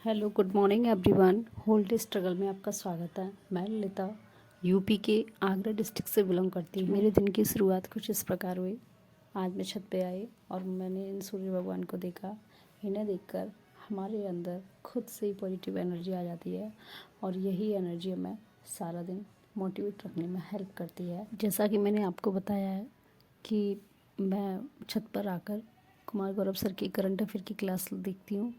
Hello good morning everyone. Whole day struggle में आपका स्वागत है। मैं ललिता यूपी के आगरा डिस्ट्रिक्ट से बिलोंग करती हूँ। मेरे दिन की शुरुआत कुछ इस प्रकार हुई। आज मैं छत पे आई और मैंने इन सूर्य भगवान को देखा। इन्हें देखकर हमारे अंदर खुद से ही पॉजिटिव एनर्जी आ जाती है और यही एनर्जी हमें सारा दिन मोटिवेट रखने में हेल्प करती है। जैसा कि मैंने आपको बताया है कि मैं छत पर आकर कुमार गौरव सर की करंट अफेयर की क्लास देखती हूँ।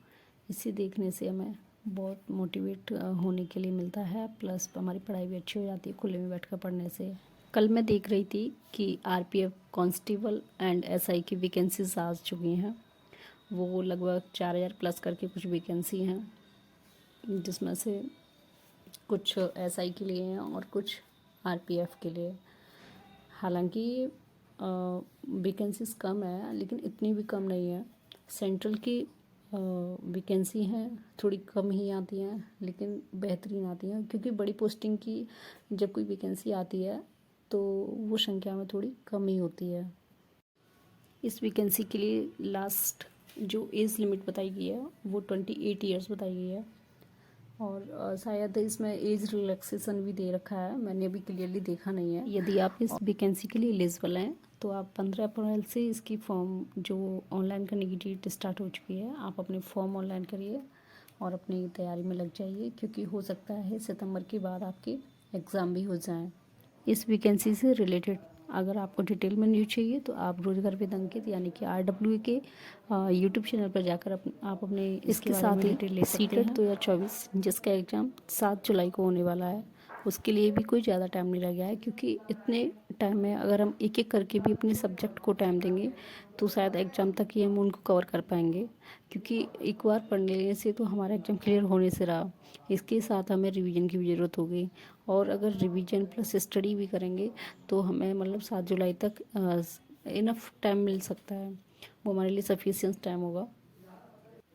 इसे देखने से हमें बहुत मोटिवेट होने के लिए मिलता है, प्लस हमारी पढ़ाई भी अच्छी हो जाती है खुले में बैठकर पढ़ने से। कल मैं देख रही थी कि आरपीएफ कांस्टेबल एंड एसआई की वैकेंसीज आ चुकी हैं। वो लगभग 4000 प्लस करके कुछ वैकेंसी हैं, जिसमें से कुछ एसआई के लिए हैं और कुछ आरपीएफ के लिए। हालांकि वैकेंसीज कम है, लेकिन इतनी भी कम नहीं है। सेंट्रल की वैकेंसी हैं, थोड़ी कम ही आती हैं लेकिन बेहतरीन आती हैं, क्योंकि बड़ी पोस्टिंग की जब कोई वैकेंसी आती है तो वो संख्या में थोड़ी कम ही होती है। इस वैकेंसी के लिए लास्ट जो एज लिमिट बताई गई है वो 28 ईयर्स बताई गई है और शायद इसमें एज रिलैक्सेशन भी दे रखा है। मैंने अभी क्लियरली देखा नहीं है। यदि आप इस वैकेंसी के लिए एलिजिबल हैं तो आप 15 अप्रैल से इसकी फॉर्म जो ऑनलाइन करने की डेट स्टार्ट हो चुकी है, आप अपने फॉर्म ऑनलाइन करिए और अपनी तैयारी में लग जाइए, क्योंकि हो सकता है सितंबर के बाद आपके एग्ज़ाम भी हो जाएं। इस वैकेंसी से रिलेटेड अगर आपको डिटेल में न्यूज़ चाहिए तो आप रोजगार वेद अंकित यानी कि RWA के यूट्यूब चैनल पर जाकर आप अपने इसके साथ ही सीटेट 2024 जिसका एग्ज़ाम 7 जुलाई को होने वाला है, उसके लिए भी कोई ज़्यादा टाइम नहीं लग गया है। क्योंकि इतने टाइम में अगर हम एक एक करके भी अपने सब्जेक्ट को टाइम देंगे तो शायद एग्ज़ाम तक ही हम उनको कवर कर पाएंगे, क्योंकि एक बार पढ़ लेने से तो हमारा एग्ज़ाम क्लियर होने से रहा। इसके साथ हमें रिवीजन की भी ज़रूरत होगी, और अगर रिवीजन प्लस स्टडी भी करेंगे तो हमें मतलब 7 जुलाई तक इनफ टाइम मिल सकता है। वो हमारे लिए सफिशिएंट टाइम होगा।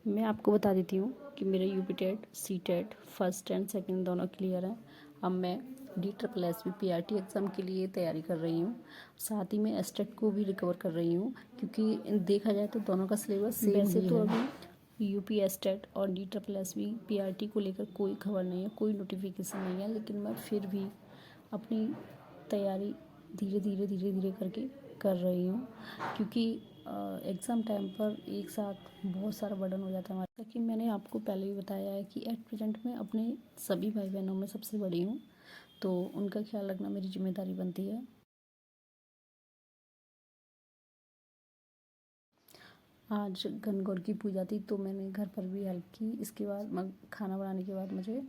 मैं आपको बता देती हूँ कि मेरे UP TET C TET first and second दोनों क्लियर हैं। अब मैं DSSB PRT एग्ज़ाम के लिए तैयारी कर रही हूँ। साथ ही मैं एस्टेट को भी रिकवर कर रही हूँ, क्योंकि देखा जाए तो दोनों का सिलेबस सेम वैसे ही तो है। अभी यूपी एस्टेट और DSSB PRT को लेकर कोई खबर नहीं है, कोई नोटिफिकेशन नहीं है, लेकिन मैं फिर भी अपनी तैयारी धीरे धीरे करके कर रही हूँ, क्योंकि एग्ज़ाम टाइम पर एक साथ बहुत सारा बर्डन हो जाता है हमारा। ताकि मैंने आपको पहले भी बताया है कि एट प्रेजेंट में अपने सभी भाई बहनों में सबसे बड़ी हूँ, तो उनका ख्याल रखना मेरी जिम्मेदारी बनती है। आज गणगौर की पूजा थी तो मैंने घर पर भी हेल्प की। इसके बाद खाना बनाने के बाद मुझे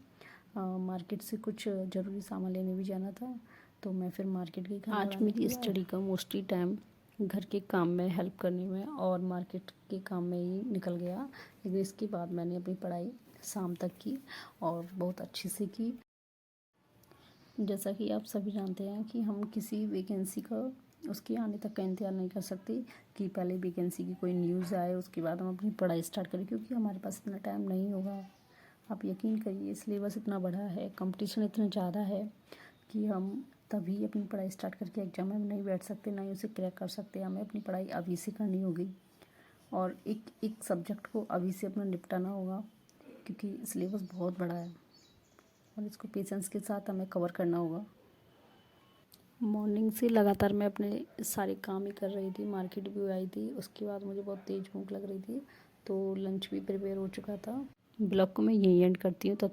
मार्केट से कुछ ज़रूरी सामान लेने भी जाना था, तो मैं फिर मार्केट गई। आज मेरी स्टडी का मोस्टली टाइम घर के काम में हेल्प करने में और मार्केट के काम में ही निकल गया, लेकिन इसके बाद मैंने अपनी पढ़ाई शाम तक की और बहुत अच्छे से की। जैसा कि आप सभी जानते हैं कि हम किसी वैकेंसी का उसके आने तक का इंतज़ार नहीं कर सकते कि पहले वैकेंसी की कोई न्यूज़ आए उसके बाद हम अपनी पढ़ाई स्टार्ट करें, क्योंकि हमारे पास इतना टाइम नहीं होगा। आप यकीन करिए, सिलेबस इतना बड़ा है, कंपटीशन इतना ज़्यादा है कि हम तभी अपनी पढ़ाई स्टार्ट करके एग्जाम में नहीं बैठ सकते, ना ही उसे क्रैक कर सकते। हमें अपनी पढ़ाई अभी से करनी होगी और एक एक सब्जेक्ट को अभी से अपना निपटाना होगा, क्योंकि सिलेबस बहुत बड़ा है और इसको पेशेंस के साथ हमें कवर करना होगा। मॉर्निंग से लगातार मैं अपने सारे काम ही कर रही थी, मार्केट भी आई थी। उसके बाद मुझे बहुत तेज़ भूख लग रही थी, तो लंच भी प्रिपेयर हो चुका था। ब्लॉग को मैं यहीं एंड करती हूँ। तो